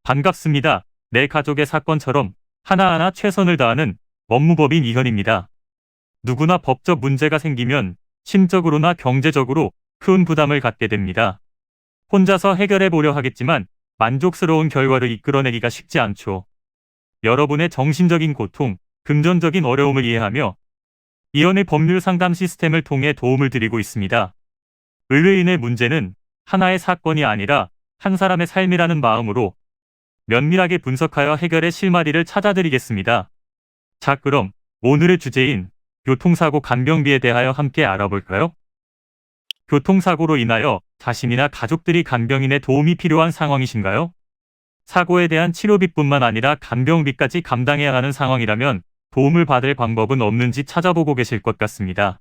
반갑습니다. 내 가족의 사건처럼 하나하나 최선을 다하는 법무법인 이현입니다. 누구나 법적 문제가 생기면 심적으로나 경제적으로 큰 부담을 갖게 됩니다. 혼자서 해결해 보려 하겠지만 만족스러운 결과를 이끌어내기가 쉽지 않죠. 여러분의 정신적인 고통, 금전적인 어려움을 이해하며 이현의 법률 상담 시스템을 통해 도움을 드리고 있습니다. 의뢰인의 문제는 하나의 사건이 아니라 한 사람의 삶이라는 마음으로 면밀하게 분석하여 해결의 실마리를 찾아드리겠습니다. 자, 그럼 오늘의 주제인 교통사고 간병비에 대하여 함께 알아볼까요? 교통사고로 인하여 자신이나 가족들이 간병인의 도움이 필요한 상황이신가요? 사고에 대한 치료비뿐만 아니라 간병비까지 감당해야 하는 상황이라면 도움을 받을 방법은 없는지 찾아보고 계실 것 같습니다.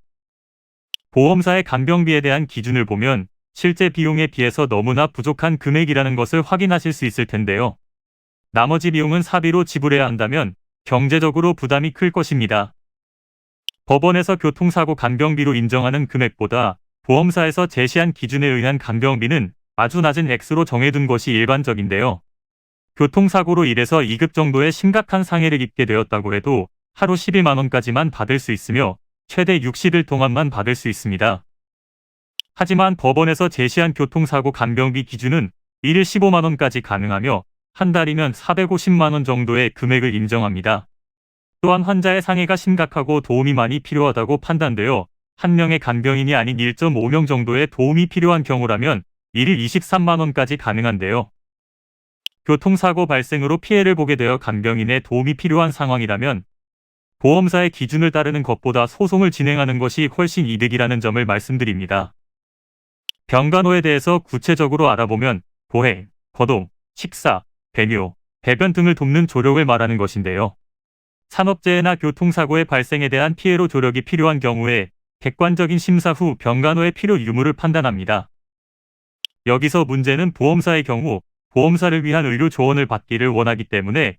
보험사의 간병비에 대한 기준을 보면 실제 비용에 비해서 너무나 부족한 금액이라는 것을 확인하실 수 있을 텐데요. 나머지 비용은 사비로 지불해야 한다면 경제적으로 부담이 클 것입니다. 법원에서 교통사고 간병비로 인정하는 금액보다 보험사에서 제시한 기준에 의한 간병비는 아주 낮은 액수로 정해둔 것이 일반적인데요. 교통사고로 인해서 2급 정도의 심각한 상해를 입게 되었다고 해도 하루 11만 원까지만 받을 수 있으며 최대 60일 동안만 받을 수 있습니다. 하지만 법원에서 제시한 교통사고 간병비 기준은 1일 15만 원까지 가능하며 한 달이면 450만 원 정도의 금액을 인정합니다. 또한 환자의 상해가 심각하고 도움이 많이 필요하다고 판단되어 한 명의 간병인이 아닌 1.5명 정도의 도움이 필요한 경우라면 1일 23만 원까지 가능한데요. 교통사고 발생으로 피해를 보게 되어 간병인의 도움이 필요한 상황이라면 보험사의 기준을 따르는 것보다 소송을 진행하는 것이 훨씬 이득이라는 점을 말씀드립니다. 병간호에 대해서 구체적으로 알아보면 보행, 거동, 식사, 배뇨, 배변 등을 돕는 조력을 말하는 것인데요. 산업재해나 교통사고의 발생에 대한 피해로 조력이 필요한 경우에 객관적인 심사 후 병간호의 필요 유무를 판단합니다. 여기서 문제는 보험사의 경우 보험사를 위한 의료 조언을 받기를 원하기 때문에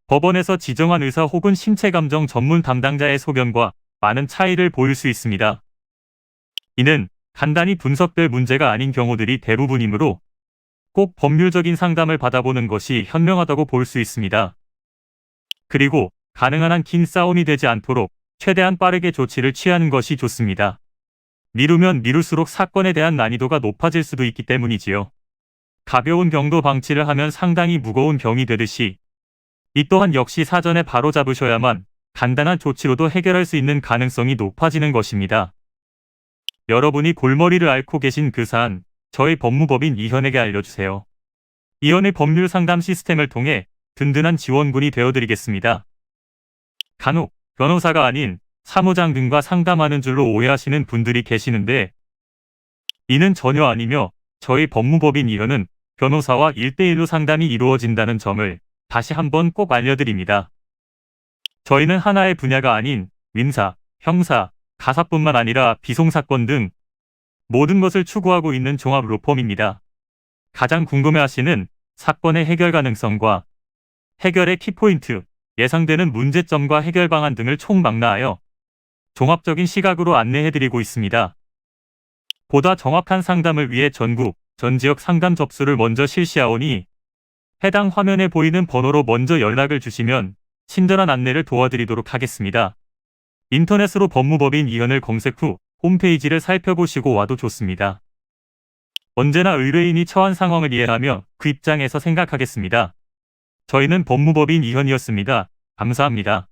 법원에서 지정한 의사 혹은 신체감정 전문 담당자의 소견과 많은 차이를 보일 수 있습니다. 이는 간단히 분석될 문제가 아닌 경우들이 대부분이므로 꼭 법률적인 상담을 받아보는 것이 현명하다고 볼 수 있습니다. 그리고 가능한 한 긴 싸움이 되지 않도록 최대한 빠르게 조치를 취하는 것이 좋습니다. 미루면 미룰수록 사건에 대한 난이도가 높아질 수도 있기 때문이지요. 가벼운 병도 방치를 하면 상당히 무거운 병이 되듯이 이 또한 역시 사전에 바로잡으셔야만 간단한 조치로도 해결할 수 있는 가능성이 높아지는 것입니다. 여러분이 골머리를 앓고 계신 그 사안, 저희 법무법인 이현에게 알려주세요. 이현의 법률 상담 시스템을 통해 든든한 지원군이 되어드리겠습니다. 간혹 변호사가 아닌 사무장 등과 상담하는 줄로 오해하시는 분들이 계시는데 이는 전혀 아니며 저희 법무법인 이현은 변호사와 1대1로 상담이 이루어진다는 점을 다시 한번 꼭 알려드립니다. 저희는 하나의 분야가 아닌 민사, 형사, 가사뿐만 아니라 비송사건 등 모든 것을 추구하고 있는 종합 로펌입니다. 가장 궁금해하시는 사건의 해결 가능성과 해결의 키포인트, 예상되는 문제점과 해결 방안 등을 총망라하여 종합적인 시각으로 안내해드리고 있습니다. 보다 정확한 상담을 위해 전국, 전 지역 상담 접수를 먼저 실시하오니 해당 화면에 보이는 번호로 먼저 연락을 주시면 친절한 안내를 도와드리도록 하겠습니다. 인터넷으로 법무법인 이현을 검색 후 홈페이지를 살펴보시고 와도 좋습니다. 언제나 의뢰인이 처한 상황을 이해하며 그 입장에서 생각하겠습니다. 저희는 법무법인 이현이었습니다. 감사합니다.